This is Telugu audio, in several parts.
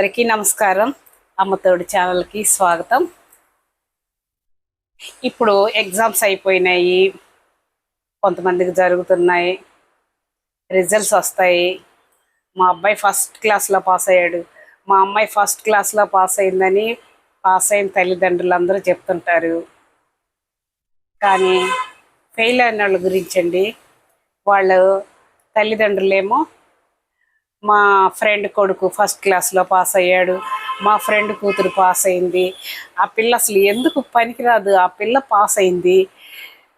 అందరికీ నమస్కారం. అమ్మతోడి ఛానల్కి స్వాగతం. ఇప్పుడు ఎగ్జామ్స్ అయిపోయినాయి, కొంతమందికి జరుగుతున్నాయి, రిజల్ట్స్ వస్తాయి. మా అబ్బాయి ఫస్ట్ క్లాస్లో పాస్ అయ్యాడు, మా అమ్మాయి ఫస్ట్ క్లాస్లో పాస్ అయిందని పాస్ అయిన తల్లిదండ్రులు అందరూ చెప్తుంటారు. కానీ ఫెయిల్ అయిన వాళ్ళ గురించండి, వాళ్ళు తల్లిదండ్రులేమో మా ఫ్రెండ్ కొడుకు ఫస్ట్ క్లాస్లో పాస్ అయ్యాడు, మా ఫ్రెండ్ కూతురు పాస్ అయింది, ఆ పిల్ల అసలు ఎందుకు పనికిరాదు, ఆ పిల్ల పాస్ అయింది,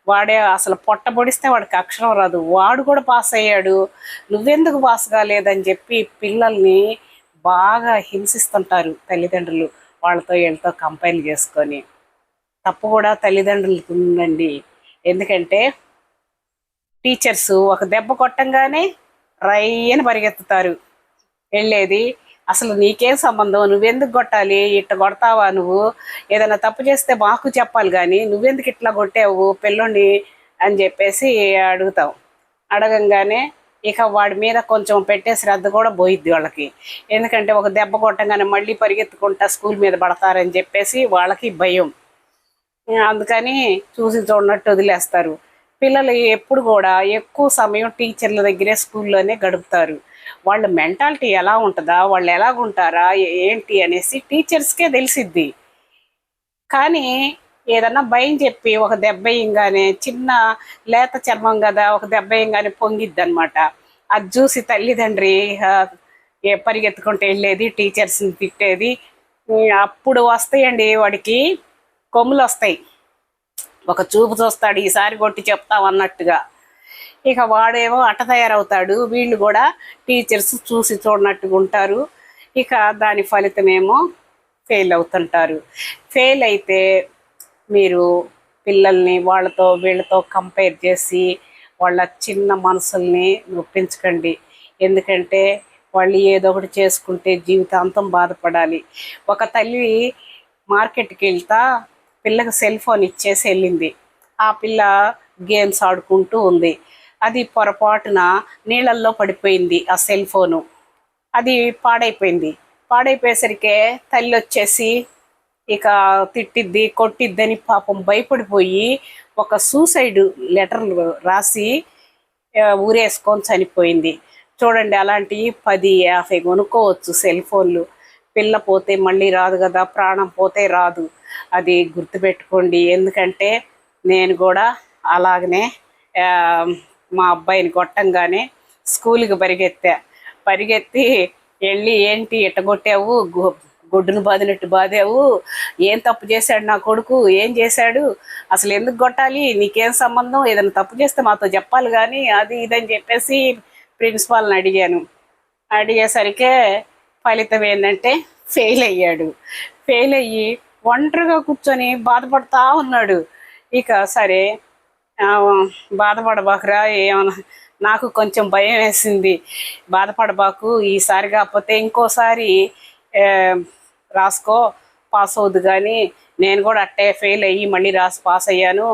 వాడే అసలు పొట్టబొడిస్తే వాడికి అక్షరం రాదు, వాడు కూడా పాస్ అయ్యాడు, నువ్వెందుకు పాస్ కాలేదని చెప్పి పిల్లల్ని బాగా హింసిస్తుంటారు తల్లిదండ్రులు, వాళ్ళతో వీళ్ళతో కంపేర్ చేసుకొని. తప్పు కూడా తల్లిదండ్రులకు ఉందండి. ఎందుకంటే టీచర్స్ ఒక దెబ్బ కొట్టంగానే రయ్యని పరిగెత్తుతారు వెళ్ళేది. అసలు నీకేం సంబంధం, నువ్వెందుకు కొట్టాలి, ఇట్లా కొడతావా, నువ్వు ఏదైనా తప్పు చేస్తే మాకు చెప్పాలి కానీ నువ్వెందుకు ఇట్లా కొట్టావు పిల్లోని అని చెప్పేసి అడుగుతాం. అడగంగానే ఇక వాడి మీద కొంచెం పెట్టే శ్రద్ధ కూడా పోయిద్ది వాళ్ళకి. ఎందుకంటే ఒక దెబ్బ కొట్టంగానే మళ్ళీ పరిగెత్తుకుంటా స్కూల్ మీద పడతారని చెప్పేసి వాళ్ళకి భయం. అందుకని చూసి చూడనట్టు వదిలేస్తారు. పిల్లలు ఎప్పుడు కూడా ఎక్కువ సమయం టీచర్ల దగ్గరే స్కూల్లోనే గడుపుతారు. వాళ్ళ మెంటాలిటీ ఎలా ఉంటుందా, వాళ్ళు ఎలాగుంటారా ఏంటి అనేసి టీచర్స్కే తెలిసిద్ది. కానీ ఏదన్నా భయం చెప్పి ఒక దెబ్బ వేయంగానే, చిన్న లేత చర్మం కదా, ఒక దెబ్బ వేయంగానే పొంగిద్ది అనమాట. అది చూసి తల్లిదండ్రి పరిగెత్తుకుంటూ వెళ్ళేది, టీచర్స్ని తిట్టేది. అప్పుడు వస్తాయండి వాడికి కొమ్ములు వస్తాయి, ఒక చూపు చూస్తాడు, ఈసారి కొట్టి చెప్తాం అన్నట్టుగా. ఇక వాడేమో అట్ట తయారవుతాడు, వీళ్ళు కూడా టీచర్స్ చూసి చూడనట్టుగా ఉంటారు. ఇక దాని ఫలితమేమో ఫెయిల్ అవుతుంటారు. ఫెయిల్ అయితే మీరు పిల్లల్ని వాళ్ళతో వీళ్ళతో కంపేర్ చేసి వాళ్ళ చిన్న మనసుల్ని నొప్పించకండి. ఎందుకంటే వాళ్ళు ఏదో ఒకటి చేసుకుంటే జీవితాంతం బాధపడాలి. ఒక తల్లి మార్కెట్కి వెళ్తా పిల్లకి సెల్ ఫోన్ ఇచ్చేసి వెళ్ళింది. ఆ పిల్ల గేమ్స్ ఆడుకుంటూ ఉంది. అది పొరపాటున నీళ్ళల్లో పడిపోయింది ఆ సెల్ ఫోను. అది పాడైపోయింది. పాడైపోయేసరికి తల్లి వచ్చేసి ఇక తిట్టిద్ది, కొట్టిద్దని పాపం భయపడిపోయి ఒక సూసైడ్ లెటర్ రాసి ఊరేసుకొని చనిపోయింది. చూడండి, అలాంటి 10-50 కొనుక్కోవచ్చు సెల్ ఫోన్లు. పిల్ల పోతే మళ్ళీ రాదు కదా, ప్రాణం పోతే రాదు, అది గుర్తుపెట్టుకోండి. ఎందుకంటే నేను కూడా అలాగనే మా అబ్బాయిని కొట్టంగానే స్కూల్కి పరిగెత్తి వెళ్ళి, ఏంటి ఎట్టగొట్టావు, గొడ్డును బాదినట్టు బాదావు, ఏం తప్పు చేశాడు నా కొడుకు, ఏం చేశాడు, అసలు ఎందుకు కొట్టాలి, నీకేం సంబంధం, ఏదైనా తప్పు చేస్తే మాతో చెప్పాలి కానీ అది ఇదని చెప్పేసి ప్రిన్సిపాల్ని అడిగాను. అడిగేసరికి ఫలితం ఏంటంటే ఫెయిల్ అయ్యాడు. ఫెయిల్ అయ్యి ఒంటరిగా కూర్చొని బాధపడతా ఉన్నాడు. ఇక సరే బాధపడబాకురా, ఏమన్నా నాకు కొంచెం భయం వేసింది, బాధపడబాకు, ఈసారి కాకపోతే ఇంకోసారి రాసుకో, పాస్ అవుద్దు, కానీ నేను కూడా అట్టే ఫెయిల్ అయ్యి మళ్ళీ రాసి పాస్ అయ్యాను,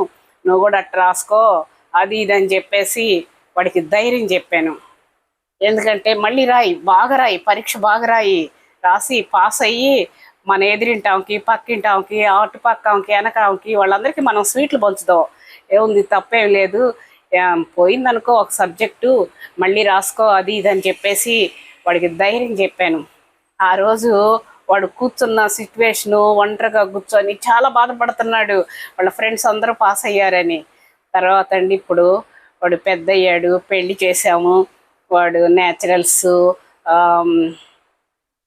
నువ్వు కూడా అట్ట రాసుకో, అది ఇదని చెప్పేసి వాడికి ధైర్యం చెప్పాను. ఎందుకంటే మళ్ళీ రాయి, బాగా రాయి, పరీక్ష బాగా రాయి, రాసి పాస్ అయ్యి మన ఎదిరింటాంకి, పక్కింటాంకి, అటుపక్కంకి, వెనకాంకి వాళ్ళందరికీ మనం స్వీట్లు పంచుదాం, ఏముంది, తప్పేం లేదు, పోయిందనుకో ఒక సబ్జెక్టు, మళ్ళీ రాసుకో, అది ఇదని చెప్పేసి వాడికి ధైర్యం చెప్పాను. ఆ రోజు వాడు కూర్చున్న సిచ్యువేషను, ఒంటరిగా కూర్చొని చాలా బాధపడుతున్నాడు, వాళ్ళ ఫ్రెండ్స్ అందరూ పాస్ అయ్యారని. తర్వాత అండి ఇప్పుడు వాడు పెద్ద అయ్యాడు, పెళ్లి చేసాము, వాడు న్యాచురల్స్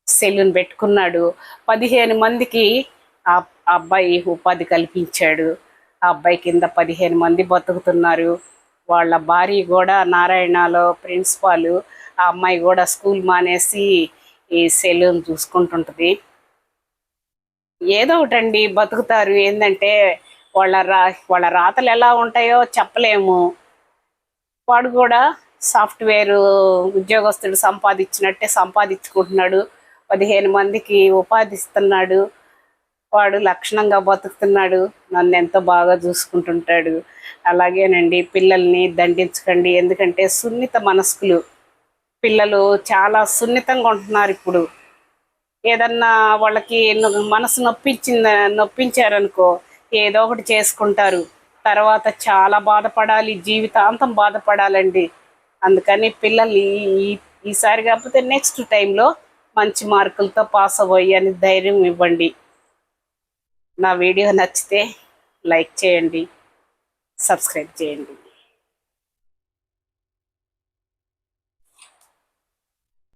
సెలూన్ పెట్టుకున్నాడు. 15 మందికి ఆ అబ్బాయి ఉపాధి కల్పించాడు. ఆ అబ్బాయి కింద 15 మంది బతుకుతున్నారు. వాళ్ళ భార్య కూడా నారాయణలో ప్రిన్సిపాలు, ఆ అమ్మాయి కూడా స్కూల్ మానేసి ఈ సెలూన్ చూసుకుంటుంటుంది. ఏదో ఒకటండి బతుకుతారు. ఏంటంటే వాళ్ళ రాతలు ఎలా ఉంటాయో చెప్పలేము. వాడు కూడా సాఫ్ట్వేర్ ఉద్యోగస్తుడు సంపాదించినట్టే సంపాదించుకుంటున్నాడు, 15 మందికి ఉపాధి ఇస్తున్నాడు, వాడు లక్షణంగా బతుకుతున్నాడు, నన్ను ఎంతో బాగా చూసుకుంటుంటాడు. అలాగేనండి, పిల్లల్ని దండించకండి. ఎందుకంటే సున్నిత మనస్కులు పిల్లలు, చాలా సున్నితంగా ఉంటున్నారు ఇప్పుడు. ఏదన్నా వాళ్ళకి మనసు నొప్పించారనుకో ఏదో ఒకటి చేసుకుంటారు. తర్వాత చాలా బాధపడాలి, జీవితాంతం బాధపడాలండి. అందుకని పిల్లలు ఈసారి కాకపోతే నెక్స్ట్ టైంలో మంచి మార్కులతో పాస్ అవ్వయి అని ధైర్యం ఇవ్వండి. నా వీడియో నచ్చితే లైక్ చేయండి, సబ్స్క్రైబ్ చేయండి.